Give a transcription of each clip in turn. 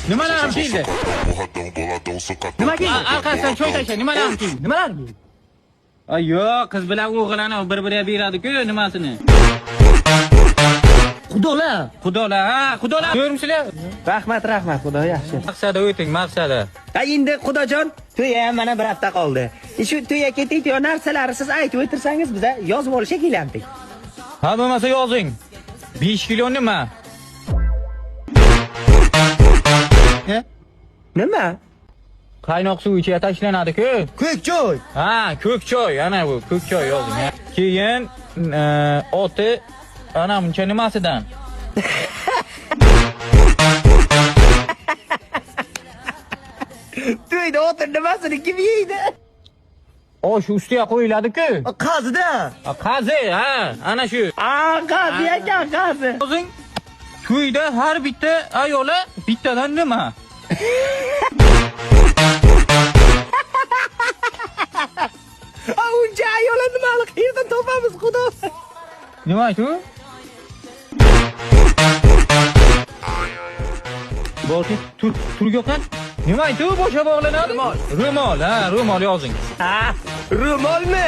Nimalar keldi? Nima keldi? Orqasidan choy tasha, nimalar keldi? Nimalar keldi? Ay yo'q, qiz bilan o'g'ilani bir-biriga beradi-ku nimasini. Xudolar, ha, xudolar. Ko'rmishlar? Rahmat, xudo yaxshi. Maqsadi o'ting, maqsadi. Ha endi xudojon, to'y ham mana bir hafta qoldi. Shu to'yga ketdik-ku, narsalarni siz aytib o'tirsangiz biz yozib olishga kelamdik. Ha, bo'lmasa yozing. 5 kilo nima? Nima? Qaynoq suv ichiga tashlanadi-ku. Ko'k choy. Ha, ko'k choy, ana bu ko'k choy yozing. Keyin oti ana buncha nimasidan? To'yda o'tir nimasini kim yeydi? Shu ustiga qo'yiladi-ku. Qazida. Qazi, ha, ana shu. Qazi ekan, qazi. O'zing to'yda har bitta ayoli bittadan nima? Uncha ayollar nimani qayerdan topamiz, xudo? Nima shu? Boshi turgoqdan nima aytdi boshqa bog'lanadi? Ro'mol, ha, ro'mol yozing. Ha, ro'molmi?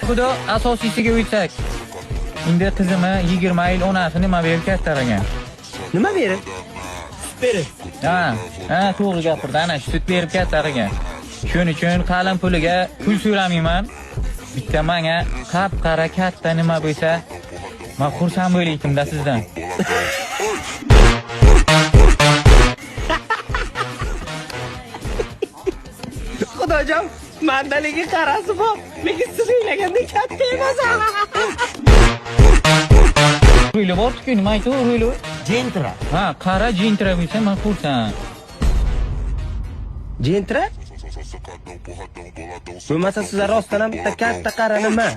Xudo asosiysiga o'tsak. Endi qizimni 20 yil onasi nima berib kattaragan? Nima berib? Berib. Ha, to'g'ri gapirdi, ana sut berib kattaragan. Shuning uchun qalin puliga pul so'ramayman. Bitta menga qap-qara katta nima bo'lsa, men xursand bo'laydim-da sizdan. Xudojon, mandaligi qarasi bor, lekin siz o'ylagandek katta emas. Ruyli bor-ku, nima aytdi ruyli? Jentra. Ha, qara jentra bo'lsa men xursand. Jentra? Bo'lmasa sizlar rostdan ham bitta katta qara nima?